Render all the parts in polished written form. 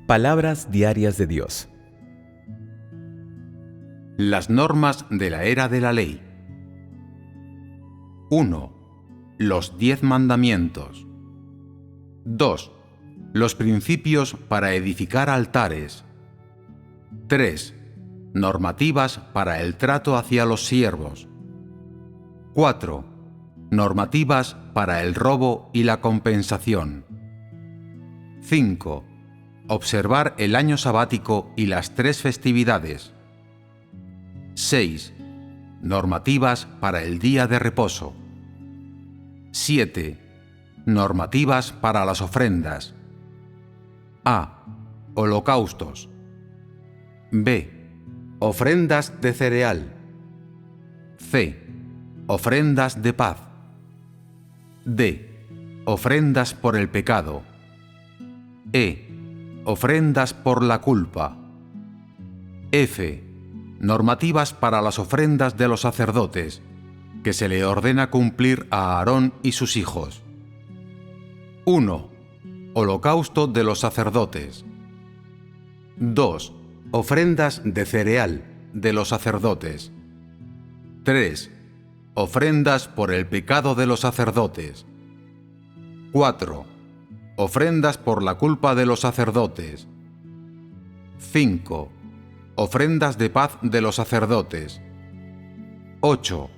Palabras diarias de Dios. Las normas de la era de la ley. 1. Los 10 mandamientos. 2. Los principios para edificar altares. 3. Normativas para el trato hacia los siervos. 4. Normativas para el robo y la compensación. 5. Observar el año sabático y las 3 festividades. 6. Normativas para el día de reposo. 7. Normativas para las ofrendas. A. Holocaustos. B. Ofrendas de cereal. C. Ofrendas de paz. D. Ofrendas por el pecado. E. Ofrendas por la culpa. F. Normativas para las ofrendas de los sacerdotes, que se le ordena cumplir a Aarón y sus hijos. 1. Holocausto de los sacerdotes. 2. Ofrendas de cereal de los sacerdotes. 3. Ofrendas por el pecado de los sacerdotes. 4. Ofrendas por la culpa de los sacerdotes. 5. Ofrendas de paz de los sacerdotes. 8.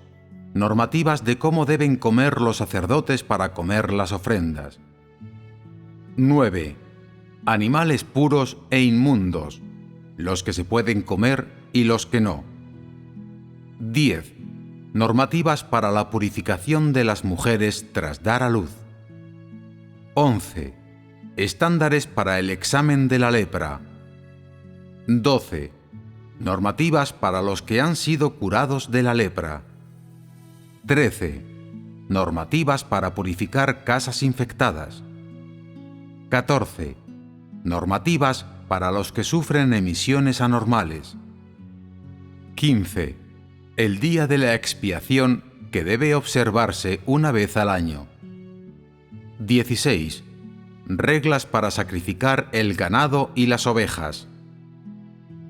Normativas de cómo deben comer los sacerdotes para comer las ofrendas. 9. Animales puros e inmundos, los que se pueden comer y los que no. 10. Normativas para la purificación de las mujeres tras dar a luz. 11. Estándares para el examen de la lepra. 12. Normativas para los que han sido curados de la lepra. 13. Normativas para purificar casas infectadas. 14. Normativas para los que sufren emisiones anormales. 15. El día de la expiación, que debe observarse una vez al año. 16. Reglas para sacrificar el ganado y las ovejas.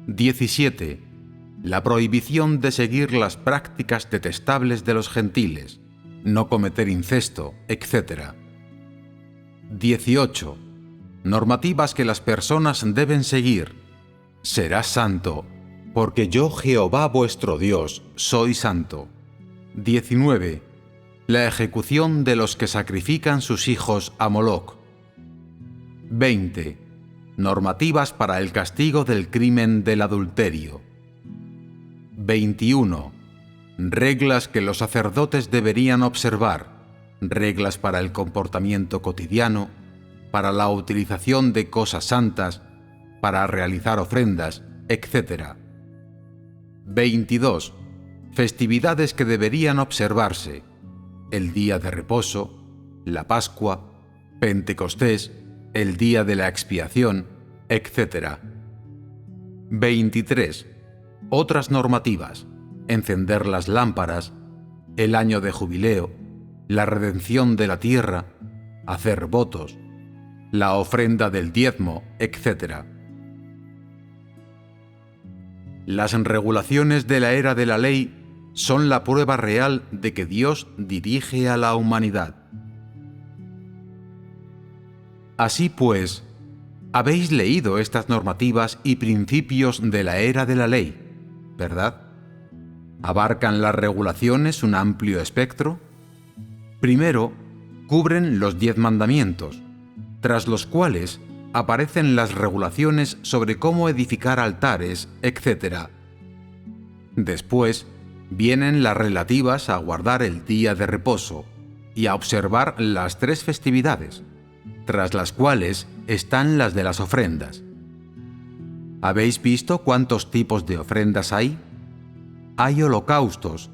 17. La prohibición de seguir las prácticas detestables de los gentiles, no cometer incesto, etc. 18. Normativas que las personas deben seguir. Serás santo, porque yo, Jehová vuestro Dios, soy santo. 19. La ejecución de los que sacrifican sus hijos a Moloc. 20. Normativas para el castigo del crimen del adulterio. 21. Reglas que los sacerdotes deberían observar, reglas para el comportamiento cotidiano, para la utilización de cosas santas, para realizar ofrendas, etc. 22. Festividades que deberían observarse: el día de reposo, la Pascua, Pentecostés, el día de la expiación, etc. 23. Otras normativas: encender las lámparas, el año de jubileo, la redención de la tierra, hacer votos, la ofrenda del diezmo, etc. Las regulaciones de la era de la ley son la prueba real de que Dios dirige a la humanidad. Así pues, habéis leído estas normativas y principios de la era de la ley, ¿verdad? ¿Abarcan las regulaciones un amplio espectro? Primero, cubren los 10 mandamientos, tras los cuales aparecen las regulaciones sobre cómo edificar altares, etc. Después, vienen las relativas a guardar el día de reposo y a observar las 3 festividades, tras las cuales están las de las ofrendas. ¿Habéis visto cuántos tipos de ofrendas hay? Hay holocaustos,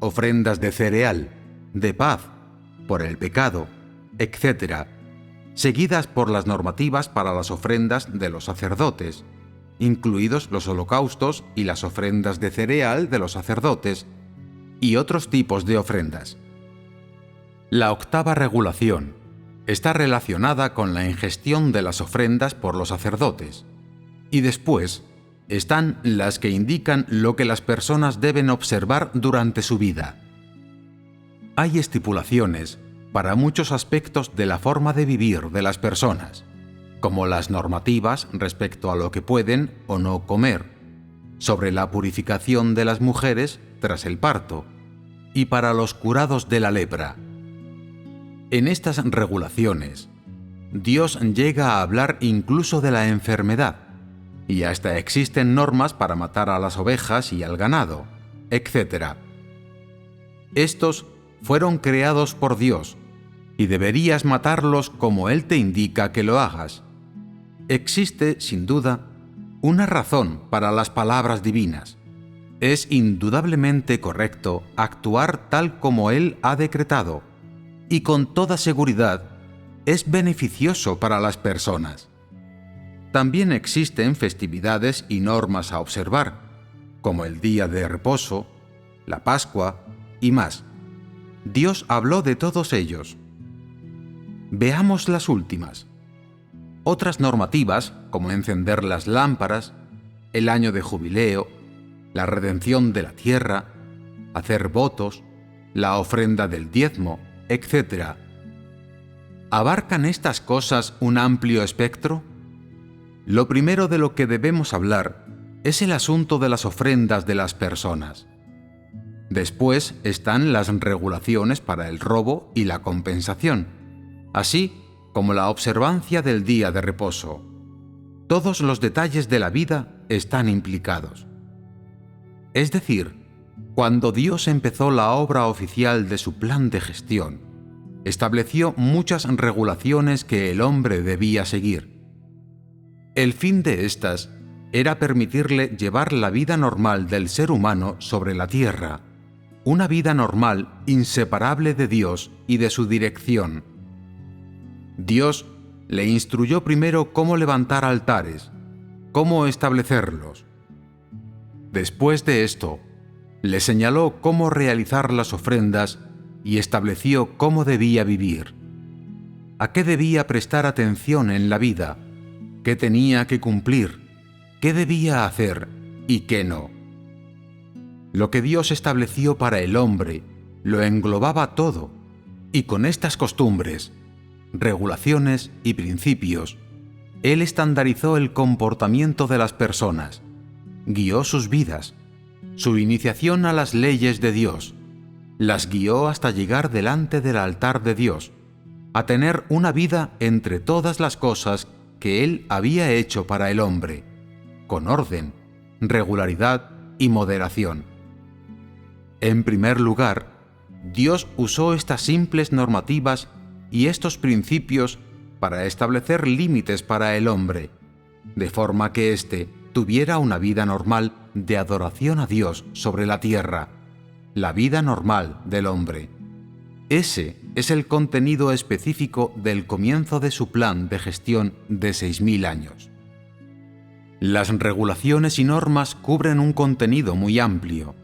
ofrendas de cereal, de paz, por el pecado, etc., seguidas por las normativas para las ofrendas de los sacerdotes, incluidos los holocaustos y las ofrendas de cereal de los sacerdotes, y otros tipos de ofrendas. La octava regulación, está relacionada con la ingestión de las ofrendas por los sacerdotes, y después están las que indican lo que las personas deben observar durante su vida. Hay estipulaciones para muchos aspectos de la forma de vivir de las personas, como las normativas respecto a lo que pueden o no comer, sobre la purificación de las mujeres tras el parto, y para los curados de la lepra. En estas regulaciones, Dios llega a hablar incluso de la enfermedad, y hasta existen normas para matar a las ovejas y al ganado, etc. Estos fueron creados por Dios, y deberías matarlos como Él te indica que lo hagas. Existe, sin duda, una razón para las palabras divinas. Es indudablemente correcto actuar tal como Él ha decretado, y con toda seguridad es beneficioso para las personas. También existen festividades y normas a observar, como el día de reposo, la Pascua y más. Dios habló de todos ellos. Veamos las últimas. Otras normativas, como encender las lámparas, el año de jubileo, la redención de la tierra, hacer votos, la ofrenda del diezmo, etc. ¿Abarcan estas cosas un amplio espectro? Lo primero de lo que debemos hablar es el asunto de las ofrendas de las personas. Después están las regulaciones para el robo y la compensación, así como la observancia del día de reposo. Todos los detalles de la vida están implicados. Es decir, cuando Dios empezó la obra oficial de su plan de gestión, estableció muchas regulaciones que el hombre debía seguir. El fin de estas era permitirle llevar la vida normal del ser humano sobre la tierra, una vida normal inseparable de Dios y de su dirección. Dios le instruyó primero cómo levantar altares, cómo establecerlos. Después de esto, le señaló cómo realizar las ofrendas y estableció cómo debía vivir, a qué debía prestar atención en la vida, qué tenía que cumplir, qué debía hacer y qué no. Lo que Dios estableció para el hombre lo englobaba todo, y con estas costumbres, regulaciones y principios, Él estandarizó el comportamiento de las personas, guió sus vidas, su iniciación a las leyes de Dios, las guió hasta llegar delante del altar de Dios, a tener una vida entre todas las cosas que Él había hecho para el hombre, con orden, regularidad y moderación. En primer lugar, Dios usó estas simples normativas y estos principios para establecer límites para el hombre, de forma que éste tuviera una vida normal de adoración a Dios sobre la tierra, la vida normal del hombre. Ese es el contenido específico del comienzo de su plan de gestión de 6000 años. Las regulaciones y normas cubren un contenido muy amplio.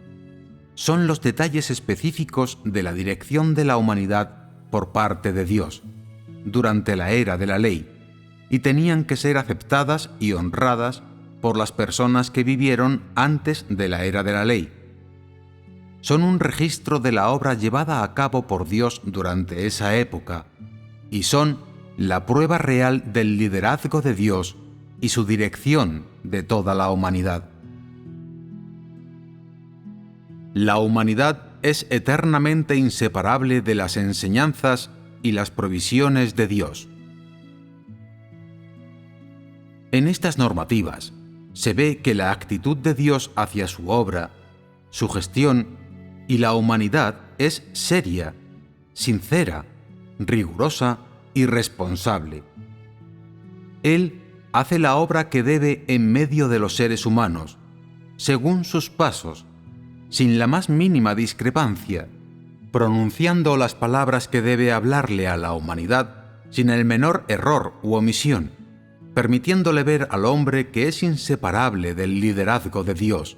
Son los detalles específicos de la dirección de la humanidad por parte de Dios, durante la era de la ley, y tenían que ser aceptadas y honradas por las personas que vivieron antes de la era de la ley. Son un registro de la obra llevada a cabo por Dios durante esa época, y son la prueba real del liderazgo de Dios y su dirección de toda la humanidad. La humanidad es eternamente inseparable de las enseñanzas y las provisiones de Dios. En estas normativas se ve que la actitud de Dios hacia su obra, su gestión y la humanidad es seria, sincera, rigurosa y responsable. Él hace la obra que debe en medio de los seres humanos, según sus pasos, sin la más mínima discrepancia, pronunciando las palabras que debe hablarle a la humanidad sin el menor error u omisión, permitiéndole ver al hombre que es inseparable del liderazgo de Dios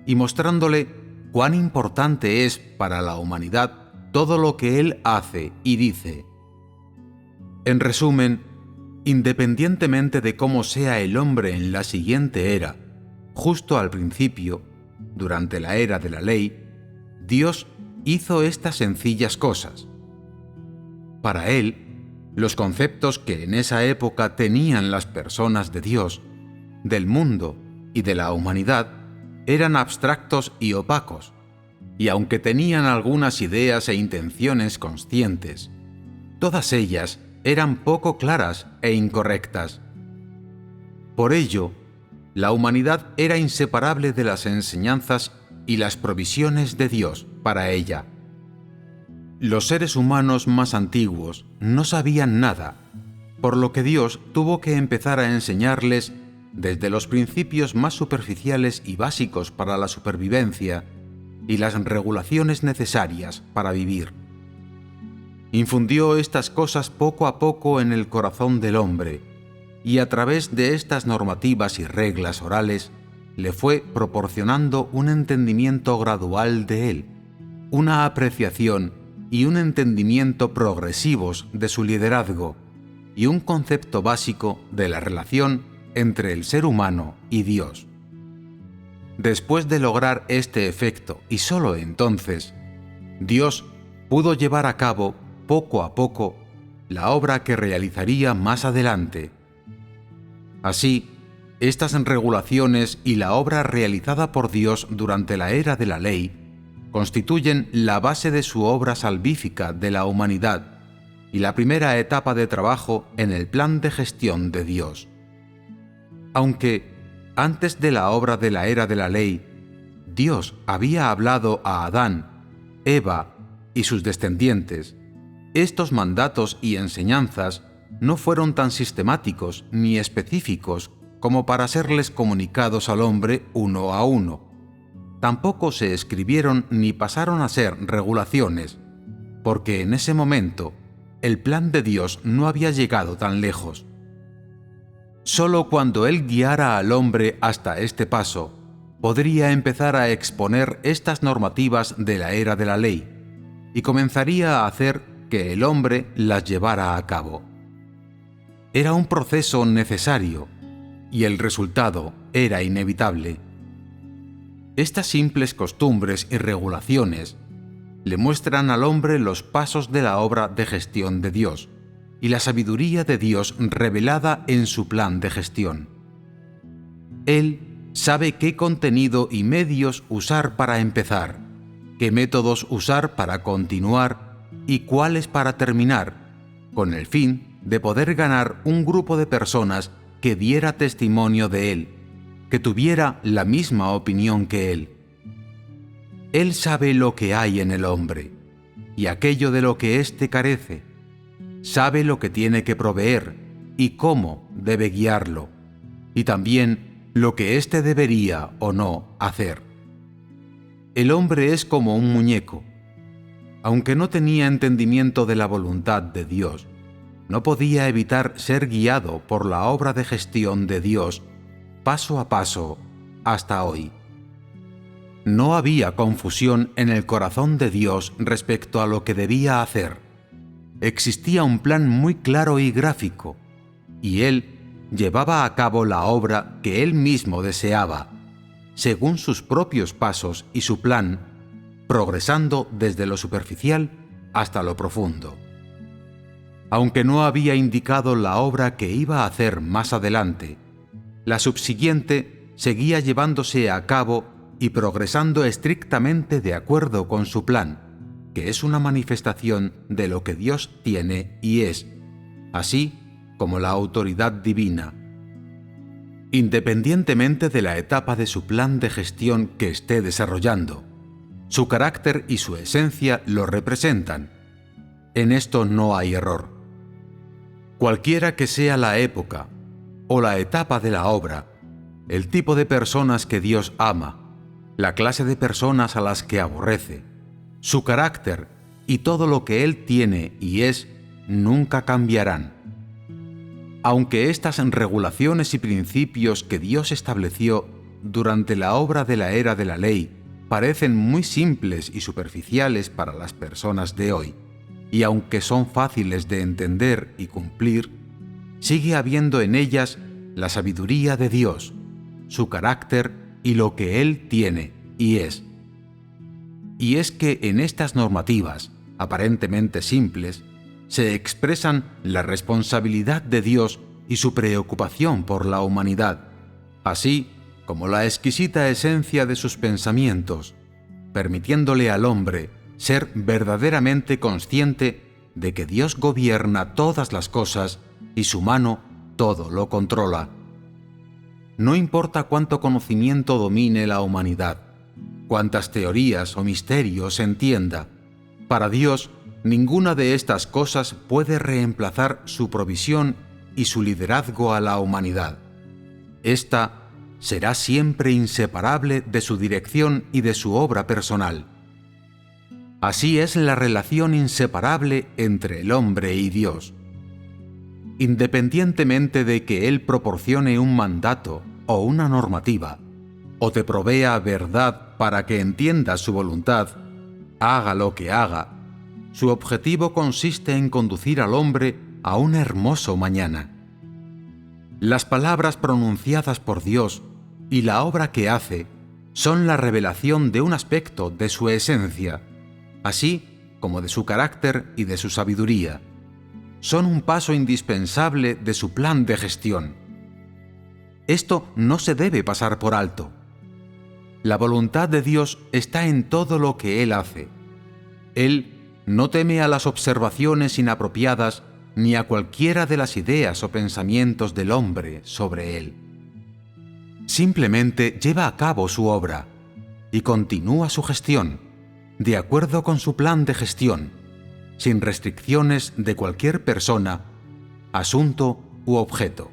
y mostrándole cuán importante es para la humanidad todo lo que Él hace y dice. En resumen, independientemente de cómo sea el hombre en la siguiente era, justo al principio, durante la era de la ley, Dios hizo estas sencillas cosas. Para él, los conceptos que en esa época tenían las personas de Dios, del mundo y de la humanidad eran abstractos y opacos, y aunque tenían algunas ideas e intenciones conscientes, todas ellas eran poco claras e incorrectas. Por ello, la humanidad era inseparable de las enseñanzas y las provisiones de Dios para ella. Los seres humanos más antiguos no sabían nada, por lo que Dios tuvo que empezar a enseñarles desde los principios más superficiales y básicos para la supervivencia y las regulaciones necesarias para vivir. Infundió estas cosas poco a poco en el corazón del hombre, y a través de estas normativas y reglas orales le fue proporcionando un entendimiento gradual de él, una apreciación y un entendimiento progresivos de su liderazgo, y un concepto básico de la relación entre el ser humano y Dios. Después de lograr este efecto, y solo entonces, Dios pudo llevar a cabo, poco a poco, la obra que realizaría más adelante. Así, estas regulaciones y la obra realizada por Dios durante la era de la ley constituyen la base de su obra salvífica de la humanidad y la primera etapa de trabajo en el plan de gestión de Dios. Aunque, antes de la obra de la era de la ley, Dios había hablado a Adán, Eva y sus descendientes, estos mandatos y enseñanzas no fueron tan sistemáticos ni específicos como para serles comunicados al hombre uno a uno. Tampoco se escribieron ni pasaron a ser regulaciones, porque en ese momento el plan de Dios no había llegado tan lejos. Solo cuando Él guiara al hombre hasta este paso, podría empezar a exponer estas normativas de la era de la ley, y comenzaría a hacer que el hombre las llevara a cabo. Era un proceso necesario, y el resultado era inevitable. Estas simples costumbres y regulaciones le muestran al hombre los pasos de la obra de gestión de Dios y la sabiduría de Dios revelada en su plan de gestión. Él sabe qué contenido y medios usar para empezar, qué métodos usar para continuar y cuáles para terminar, con el fin de poder ganar un grupo de personas que diera testimonio de Él, que tuviera la misma opinión que Él. Él sabe lo que hay en el hombre y aquello de lo que éste carece. Sabe lo que tiene que proveer y cómo debe guiarlo, y también lo que éste debería o no hacer. El hombre es como un muñeco. Aunque no tenía entendimiento de la voluntad de Dios, no podía evitar ser guiado por la obra de gestión de Dios paso a paso hasta hoy. No había confusión en el corazón de Dios respecto a lo que debía hacer. Existía un plan muy claro y gráfico, y Él llevaba a cabo la obra que Él mismo deseaba, según sus propios pasos y su plan, progresando desde lo superficial hasta lo profundo. Aunque no había indicado la obra que iba a hacer más adelante, la subsiguiente seguía llevándose a cabo y progresando estrictamente de acuerdo con su plan, que es una manifestación de lo que Dios tiene y es, así como la autoridad divina. Independientemente de la etapa de su plan de gestión que esté desarrollando, su carácter y su esencia lo representan. En esto no hay error. Cualquiera que sea la época o la etapa de la obra, el tipo de personas que Dios ama, la clase de personas a las que aborrece, su carácter y todo lo que Él tiene y es, nunca cambiarán. Aunque estas regulaciones y principios que Dios estableció durante la obra de la era de la ley parecen muy simples y superficiales para las personas de hoy, y aunque son fáciles de entender y cumplir, sigue habiendo en ellas la sabiduría de Dios, su carácter y lo que Él tiene y es. Y es que en estas normativas, aparentemente simples, se expresan la responsabilidad de Dios y su preocupación por la humanidad, así como la exquisita esencia de sus pensamientos, permitiéndole al hombre ser verdaderamente consciente de que Dios gobierna todas las cosas y su mano todo lo controla. No importa cuánto conocimiento domine la humanidad, cuántas teorías o misterios entienda, para Dios ninguna de estas cosas puede reemplazar su provisión y su liderazgo a la humanidad. Esta será siempre inseparable de su dirección y de su obra personal. Así es la relación inseparable entre el hombre y Dios. Independientemente de que Él proporcione un mandato o una normativa, o te provea verdad para que entiendas su voluntad, haga lo que haga, su objetivo consiste en conducir al hombre a un hermoso mañana. Las palabras pronunciadas por Dios y la obra que hace son la revelación de un aspecto de su esencia, así como de su carácter y de su sabiduría. Son un paso indispensable de su plan de gestión. Esto no se debe pasar por alto. La voluntad de Dios está en todo lo que Él hace. Él no teme a las observaciones inapropiadas ni a cualquiera de las ideas o pensamientos del hombre sobre Él. Simplemente lleva a cabo su obra y continúa su gestión, de acuerdo con su plan de gestión, sin restricciones de cualquier persona, asunto u objeto.